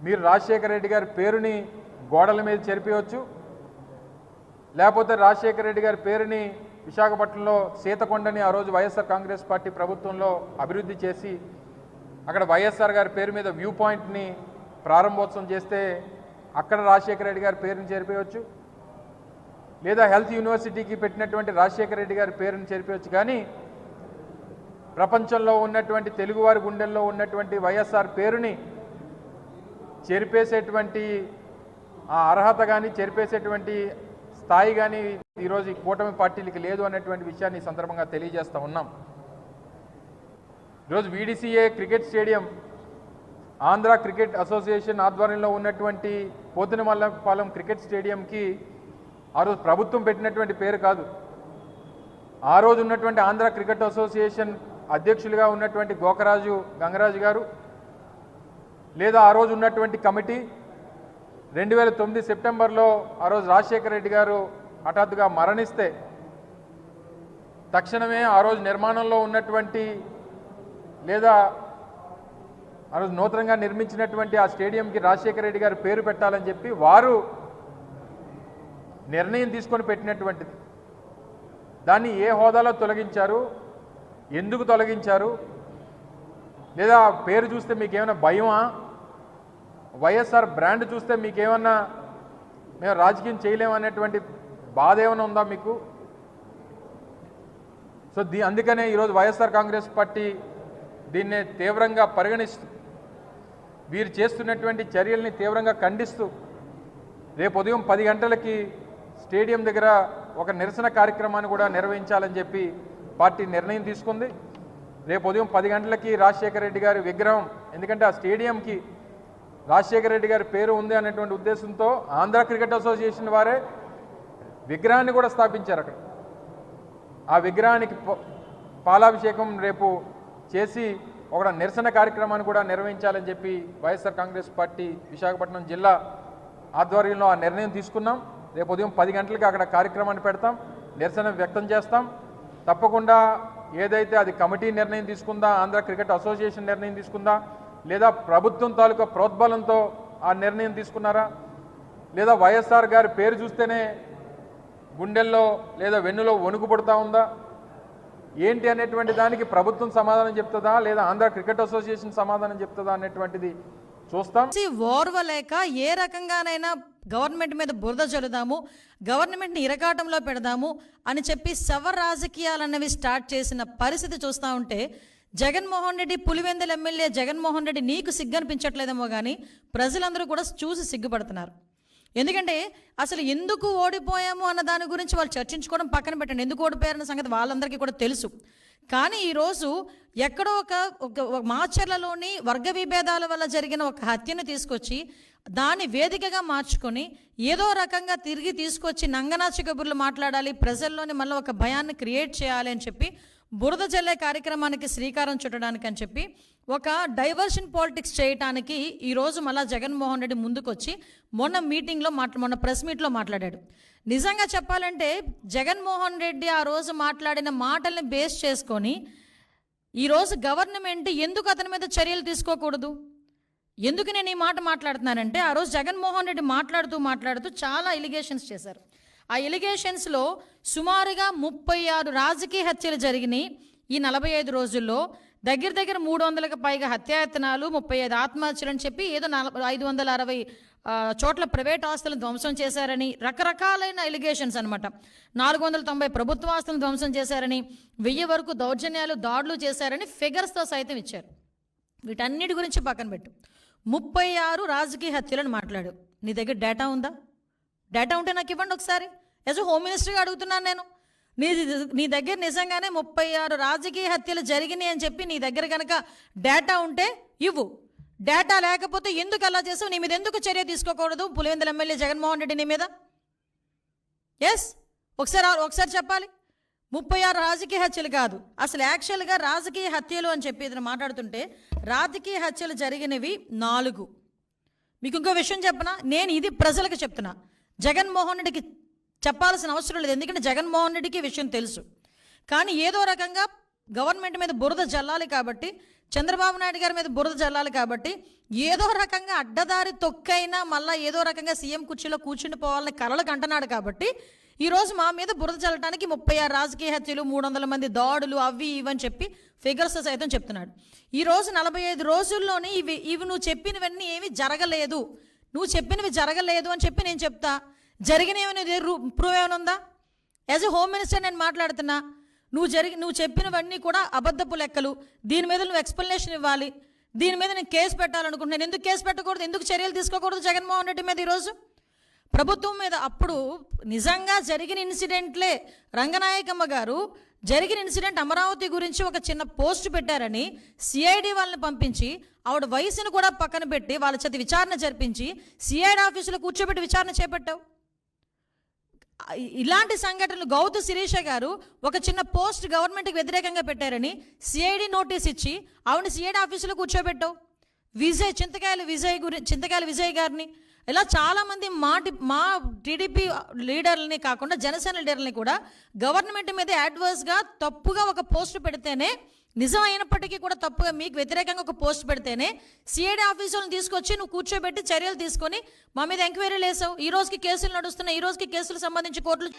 మీరు రాజశేఖర రెడ్డి గారి పేరుని గోడల మీద చెరిపేయవచ్చు, లేకపోతే రాజశేఖర రెడ్డి గారి పేరుని విశాఖపట్నంలో సీతకొండని ఆ రోజు వైఎస్ఆర్ కాంగ్రెస్ పార్టీ ప్రభుత్వంలో అభివృద్ధి చేసి అక్కడ వైఎస్ఆర్ గారి పేరు మీద వ్యూ పాయింట్ని ప్రారంభోత్సవం చేస్తే అక్కడ రాజశేఖర రెడ్డి గారి పేరుని చెరిపేయవచ్చు, లేదా హెల్త్ యూనివర్సిటీకి పెట్టినటువంటి రాజశేఖర రెడ్డి గారి పేరుని చెరిపేయవచ్చు. కానీ ప్రపంచంలో ఉన్నటువంటి తెలుగువారి గుండెల్లో ఉన్నటువంటి వైఎస్ఆర్ పేరుని చెరిపేసేటువంటి ఆ అర్హత కానీ చెరిపేసేటువంటి స్థాయి కానీ ఈరోజు ఈ కూటమి పార్టీలకి లేదు అన్నటువంటి విషయాన్ని ఈ సందర్భంగా తెలియజేస్తూ ఉన్నాం. ఈరోజు VDCA cricket stadium Andhra cricket association ఆధ్వర్యంలో ఉన్నటువంటి పోతినమల్లపాలెం క్రికెట్ స్టేడియంకి ఆ రోజు ప్రభుత్వం పెట్టినటువంటి పేరు కాదు. ఆ రోజు ఉన్నటువంటి ఆంధ్ర క్రికెట్ అసోసియేషన్ అధ్యక్షులుగా ఉన్నటువంటి గోకరాజు గంగరాజు గారు, లేదా ఆ రోజు ఉన్నటువంటి కమిటీ 2009 సెప్టెంబర్లో ఆ రోజు రాజశేఖర రెడ్డి గారు హఠాత్తుగా మరణిస్తే తక్షణమే ఆ రోజు నిర్మాణంలో ఉన్నటువంటి లేదా ఆ రోజు నూతనంగా నిర్మించినటువంటి ఆ స్టేడియంకి రాజశేఖర రెడ్డి గారు పేరు పెట్టాలని చెప్పి వారు నిర్ణయం తీసుకొని పెట్టినటువంటిది. దాన్ని ఏ హోదాలో తొలగించారు, ఎందుకు తొలగించారు, లేదా పేరు చూస్తే మీకేమైనా భయమా, వైఎస్ఆర్ బ్రాండ్ చూస్తే మీకేమన్నా మేము రాజకీయం చేయలేమనేటువంటి బాధ ఏమైనా ఉందా మీకు? సో అందుకనే ఈరోజు వైఎస్ఆర్ కాంగ్రెస్ పార్టీ దీన్నే తీవ్రంగా పరిగణిస్తూ వీరు చేస్తున్నటువంటి చర్యల్ని తీవ్రంగా ఖండిస్తూ రేపు ఉదయం 10 గంటలకి స్టేడియం దగ్గర ఒక నిరసన కార్యక్రమాన్ని కూడా నిర్వహించాలని చెప్పి పార్టీ నిర్ణయం తీసుకుంది. రేపు ఉదయం 10 గంటలకి రాజశేఖర రెడ్డి గారి విగ్రహం, ఎందుకంటే ఆ స్టేడియంకి రాజశేఖర రెడ్డి గారి పేరు ఉంది అనేటువంటి ఉద్దేశంతో ఆంధ్ర క్రికెట్ అసోసియేషన్ వారే విగ్రహాన్ని కూడా స్థాపించారు అక్కడ. ఆ విగ్రహానికి పాలాభిషేకం రేపు చేసి ఒక నిరసన కార్యక్రమాన్ని కూడా నిర్వహించాలని చెప్పి వైఎస్ఆర్ కాంగ్రెస్ పార్టీ విశాఖపట్నం జిల్లా ఆధ్వర్యంలో ఆ నిర్ణయం తీసుకున్నాం. రేపు ఉదయం 10 గంటలకి అక్కడ కార్యక్రమాన్ని పెడతాం, నిరసన వ్యక్తం చేస్తాం. తప్పకుండా ఏదైతే అది కమిటీ నిర్ణయం తీసుకుందా, ఆంధ్ర క్రికెట్ అసోసియేషన్ నిర్ణయం తీసుకుందా, లేదా ప్రభుత్వం తాలూకా ప్రోద్బలంతో ఆ నిర్ణయం తీసుకున్నారా, లేదా వైఎస్ఆర్ గారి పేరు చూస్తేనే గుండెల్లో లేదా వెన్నులో వణుకు పడుతూ ఉందా, ఏంటి అనేటువంటి దానికి ప్రభుత్వం సమాధానం చెప్తుందా, లేదా ఆంధ్ర క్రికెట్ అసోసియేషన్ సమాధానం చెప్తుందా అనేటువంటిది చూస్తాం. ఓర్వలేక ఏ రకంగానైనా గవర్నమెంట్ మీద బురద చల్లుదాము, గవర్నమెంట్ని ఇరకాటంలో పెడదాము అని చెప్పి శవ రాజకీయాలు అన్నవి స్టార్ట్ చేసిన పరిస్థితి చూస్తూ ఉంటే జగన్మోహన్ రెడ్డి, పులివెందుల ఎమ్మెల్యే జగన్మోహన్ రెడ్డి నీకు సిగ్గనిపించట్లేదేమో కానీ ప్రజలందరూ కూడా చూసి సిగ్గుపడుతున్నారు. ఎందుకంటే అసలు ఎందుకు ఓడిపోయాము అన్న దాని గురించి వాళ్ళు చర్చించుకోవడం పక్కన పెట్టండి, ఎందుకు ఓడిపోయారన్న సంగతి వాళ్ళందరికీ కూడా తెలుసు. కానీ ఈరోజు ఎక్కడో ఒక మాచర్లలోని వర్గ విభేదాల వల్ల జరిగిన ఒక హత్యను తీసుకొచ్చి దాన్ని వేదికగా మార్చుకొని ఏదో రకంగా తిరిగి తీసుకొచ్చి నంగనాచి కబుర్లు మాట్లాడాలి, ప్రజల్లోని మళ్ళీ ఒక భయాన్ని క్రియేట్ చేయాలి అని చెప్పి బురద జల్లే కార్యక్రమానికి శ్రీకారం చుట్టడానికి అని చెప్పి ఒక డైవర్షన్ పాలిటిక్స్ చేయడానికి ఈరోజు మళ్ళీ జగన్మోహన్ రెడ్డి ముందుకొచ్చి మొన్న ప్రెస్ మీట్లో మాట్లాడాడు. నిజంగా చెప్పాలంటే జగన్మోహన్ రెడ్డి ఆ రోజు మాట్లాడిన మాటల్ని బేస్ చేసుకొని ఈరోజు గవర్నమెంట్ ఎందుకు అతని మీద చర్యలు తీసుకోకూడదు? ఎందుకు నేను ఈ మాట మాట్లాడుతున్నానంటే ఆ రోజు జగన్మోహన్ రెడ్డి మాట్లాడుతూ చాలా ఎలిగేషన్స్ చేశారు. ఆ ఎలిగేషన్స్లో సుమారుగా 36 రాజకీయ హత్యలు జరిగినాయి ఈ 45 రోజుల్లో. దగ్గర 300కి పైగా హత్యాయత్నాలు, 35 ఆత్మహత్యలు అని చెప్పి ఏదో 560 చోట్ల ప్రైవేట్ ఆస్తులను ధ్వంసం చేశారని రకరకాలైన ఎలిగేషన్స్ అనమాట. 490 ప్రభుత్వ ఆస్తులను ధ్వంసం చేశారని, 1000 వరకు దౌర్జన్యాలు, దాడులు చేశారని ఫిగర్స్తో సైతం ఇచ్చారు. వీటన్నిటి గురించి పక్కన పెట్టు, 36 రాజకీయ హత్యలను మాట్లాడు. నీ దగ్గర డేటా ఉందా? డేటా ఉంటే నాకు ఇవ్వండి ఒకసారి. యాజ్ హోమ్ మినిస్టర్గా అడుగుతున్నాను నేను. నీ దగ్గర నిజంగానే 36 రాజకీయ హత్యలు జరిగినాయి అని చెప్పి నీ దగ్గర కనుక డేటా ఉంటే ఇవ్వు. డేటా లేకపోతే ఎందుకు అలా చేసావు? నీ మీద ఎందుకు చర్య తీసుకోకూడదు పులివెందుల ఎమ్మెల్యే జగన్మోహన్ రెడ్డి నీ మీద? ఒకసారి చెప్పాలి. 36 రాజకీయ హత్యలు కాదు, అసలు యాక్చువల్గా రాజకీయ హత్యలు అని చెప్పి ఇతను మాట్లాడుతుంటే రాజకీయ హత్యలు జరిగినవి 4. మీకు ఇంకో విషయం చెప్పనా, నేను ఇది ప్రజలకు చెప్తున్నా, జగన్మోహన్ రెడ్డికి చెప్పాల్సిన అవసరం లేదు. ఎందుకంటే జగన్మోహన్ రెడ్డికి విషయం తెలుసు. కానీ ఏదో రకంగా గవర్నమెంట్ మీద బురద జల్లాలి కాబట్టి చంద్రబాబు నాయుడు గారి మీద బురద జల్లాలి కాబట్టి ఏదో రకంగా అడ్డదారి తొక్కైనా మళ్ళీ ఏదో రకంగా సీఎం కుర్చీలో కూర్చుని పోవాలని కలలకు అంటున్నాడు కాబట్టి ఈరోజు మా మీద బురద చల్లడానికి 36 రాజకీయ హత్యలు, 300 మంది దాడులు, అవి ఇవని చెప్పి ఫిగర్స్ సైతం చెప్తున్నాడు. ఈరోజు 45 రోజుల్లోనే ఇవి నువ్వు చెప్పినవన్నీ ఏమీ జరగలేదు, నువ్వు చెప్పినవి జరగలేదు అని చెప్పి నేను చెప్తా. జరిగినవి ప్రూవ్ ఏమైనా ఉందా? యాజ్ ఎ హోమ్ మినిస్టర్ నేను మాట్లాడుతున్నా. నువ్వు చెప్పినవన్నీ కూడా అబద్ధపు లెక్కలు. దీని మీద నువ్వు ఎక్స్ప్లెనేషన్ ఇవ్వాలి. దీని మీద నేను కేసు పెట్టాలనుకుంటున్నాను. ఎందుకు కేసు పెట్టకూడదు? ఎందుకు చర్యలు తీసుకోకూడదు జగన్మోహన్ రెడ్డి మీద ఈరోజు ప్రభుత్వం మీద? అప్పుడు నిజంగా జరిగిన ఇన్సిడెంట్లే రంగనాయకమ్మ గారు జరిగిన ఇన్సిడెంట్ అమరావతి గురించి ఒక చిన్న పోస్ట్ పెట్టారని సిఐడి వాళ్ళని పంపించి ఆవిడ వయసును కూడా పక్కన పెట్టి వాళ్ళ చేత విచారణ జరిపించి సిఐడి ఆఫీసులో కూర్చోబెట్టి విచారణ చేపట్టావు. ఇలాంటి సంఘటనలు గౌతు శిరీష గారు ఒక చిన్న పోస్ట్ గవర్నమెంట్కి వ్యతిరేకంగా పెట్టారని సిఐడి నోటీస్ ఇచ్చి ఆవిడని సిఐడి ఆఫీసులో కూర్చోబెట్టావు. చింతకాయల విజయ్ గారిని ఇలా చాలామంది మా టీడీపీ లీడర్లని కాకుండా జనసేన లీడర్లని కూడా గవర్నమెంట్ మీద యాడ్వర్స్గా తప్పుగా ఒక పోస్ట్ పెడితేనే, నిజం అయినప్పటికీ కూడా తప్పుగా మీకు వ్యతిరేకంగా ఒక పోస్ట్ పెడితేనే సిఐడి ఆఫీసులను తీసుకొచ్చి నువ్వు కూర్చోబెట్టి చర్యలు తీసుకొని మా మీద ఎంక్వైరీలు వేసావు. ఈ రోజుకి కేసులు నడుస్తున్నాయి. ఈ రోజుకి కేసులు సంబంధించి కోర్టులు